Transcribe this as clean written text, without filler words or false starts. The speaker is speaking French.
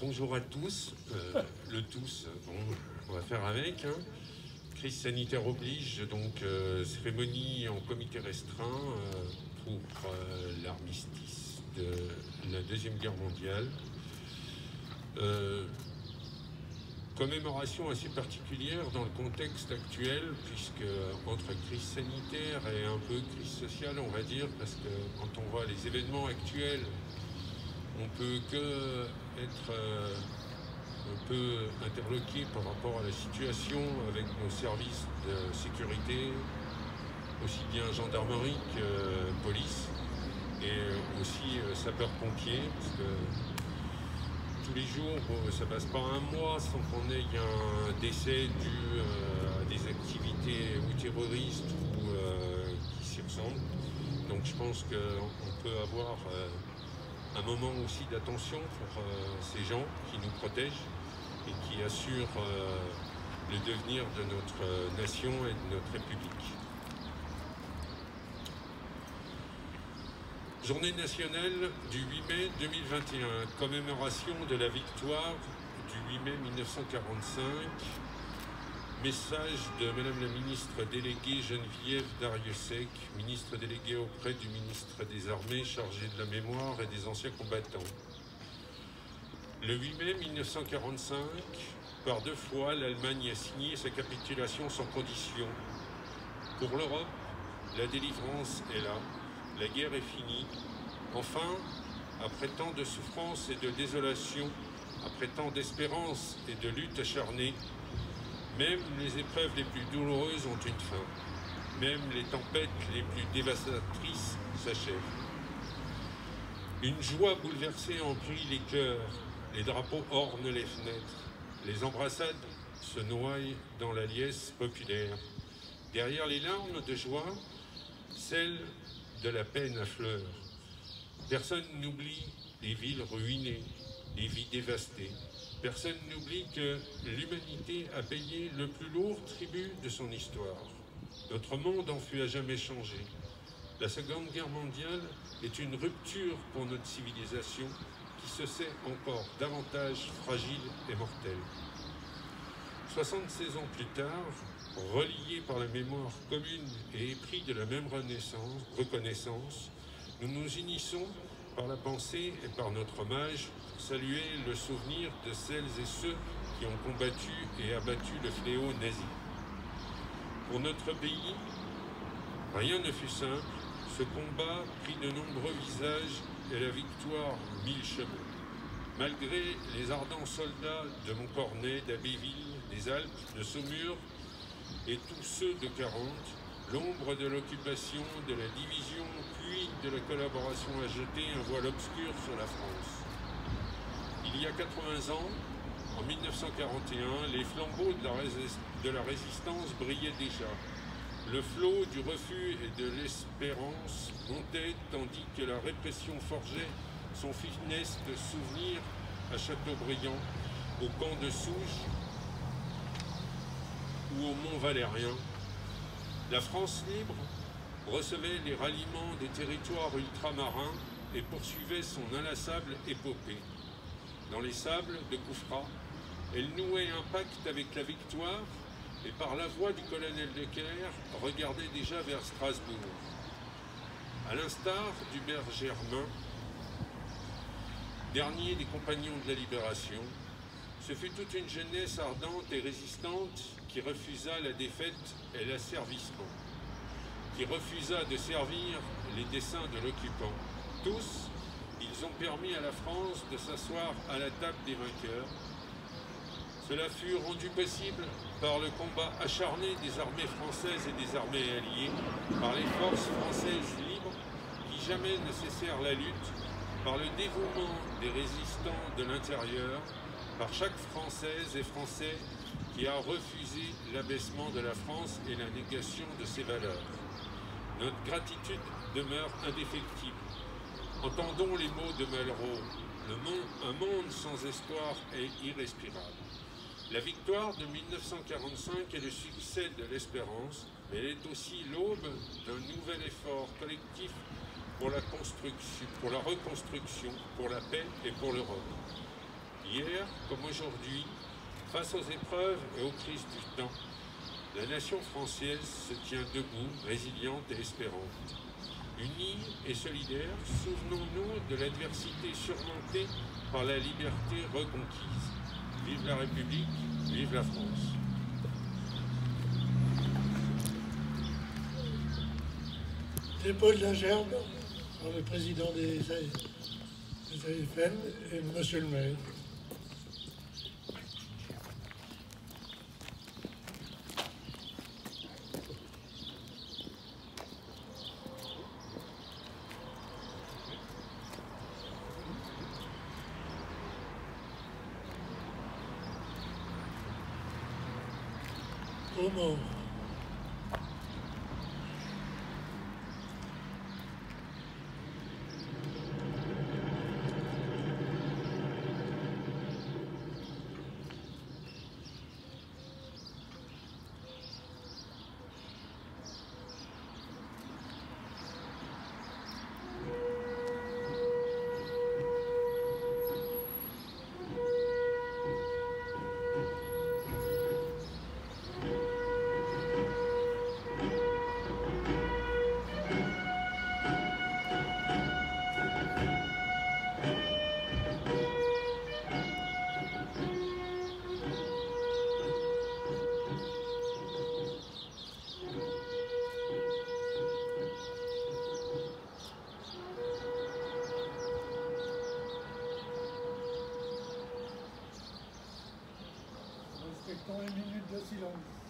bonjour à tous. Le tous, bon, on va faire avec. Hein. Crise sanitaire oblige, donc cérémonie en comité restreint pour l'armistice de la Deuxième Guerre mondiale. Commémoration assez particulière dans le contexte actuel, puisque entre crise sanitaire et un peu crise sociale, on va dire, parce que quand on voit les événements actuels, on peut que être un peu interloqué par rapport à la situation avec nos services de sécurité, aussi bien gendarmerie que police, et aussi sapeurs-pompiers, parce que tous les jours, ça passe pas un mois sans qu'on ait un décès dû à des activités ou terroristes ou qui s'y ressemblent. Donc je pense qu'on peut avoir un moment aussi d'attention pour ces gens qui nous protègent et qui assurent le devenir de notre nation et de notre République. Journée nationale du 8 mai 2021, commémoration de la victoire du 8 mai 1945. Message de Madame la ministre déléguée Geneviève Darrieussecq, ministre déléguée auprès du ministre des Armées chargé de la mémoire et des anciens combattants. Le 8 mai 1945, par deux fois, l'Allemagne a signé sa capitulation sans condition. Pour l'Europe, la délivrance est là. La guerre est finie. Enfin, après tant de souffrance et de désolation, après tant d'espérance et de lutte acharnée, même les épreuves les plus douloureuses ont une fin. Même les tempêtes les plus dévastatrices s'achèvent. Une joie bouleversée emplit les cœurs. Les drapeaux ornent les fenêtres. Les embrassades se noient dans la liesse populaire. Derrière les larmes de joie, celles de la peine à fleurs. Personne n'oublie les villes ruinées, les vies dévastées. Personne n'oublie que l'humanité a payé le plus lourd tribut de son histoire. Notre monde en fut à jamais changé. La Seconde Guerre mondiale est une rupture pour notre civilisation qui se sait encore davantage fragile et mortelle. 76 ans plus tard, reliés par la mémoire commune et épris de la même reconnaissance, nous nous unissons par la pensée et par notre hommage pour saluer le souvenir de celles et ceux qui ont combattu et abattu le fléau nazi. Pour notre pays, rien ne fut simple. Ce combat prit de nombreux visages et la victoire mille chemins. Malgré les ardents soldats de Montcornet, d'Abbeville, des Alpes, de Saumur et tous ceux de 40, l'ombre de l'occupation, de la division, puis de la collaboration a jeté un voile obscur sur la France. Il y a 80 ans, en 1941, les flambeaux de la résistance brillaient déjà. Le flot du refus et de l'espérance montait tandis que la répression forgeait son funeste souvenir à Châteaubriand, au camp de Souges ou au Mont Valérien. La France libre recevait les ralliements des territoires ultramarins et poursuivait son inlassable épopée. Dans les sables de Koufra, elle nouait un pacte avec la victoire et par la voix du colonel Leclerc regardait déjà vers Strasbourg. À l'instar d'Hubert Germain, dernier des compagnons de la Libération, ce fut toute une jeunesse ardente et résistante qui refusa la défaite et l'asservissement, qui refusa de servir les desseins de l'occupant. Tous, ils ont permis à la France de s'asseoir à la table des vainqueurs. Cela fut rendu possible par le combat acharné des armées françaises et des armées alliées, par les forces françaises libres qui jamais ne cessèrent la lutte, par le dévouement des résistants de l'intérieur, par chaque Française et Français qui a refusé l'abaissement de la France et la négation de ses valeurs. Notre gratitude demeure indéfectible. Entendons les mots de Malraux. Un monde sans espoir est irrespirable. La victoire de 1945 est le succès de l'espérance, mais elle est aussi l'aube d'un nouvel effort collectif pour la reconstruction, pour la paix et pour l'Europe. Hier, comme aujourd'hui, face aux épreuves et aux crises du temps, la nation française se tient debout, résiliente et espérante. Unie et solidaire, souvenons-nous de l'adversité surmontée par la liberté reconquise. Vive la République, vive la France. Paul Lagerbe, par le président des AFN et monsieur le maire. Aux morts. Respectons les minutes de silence.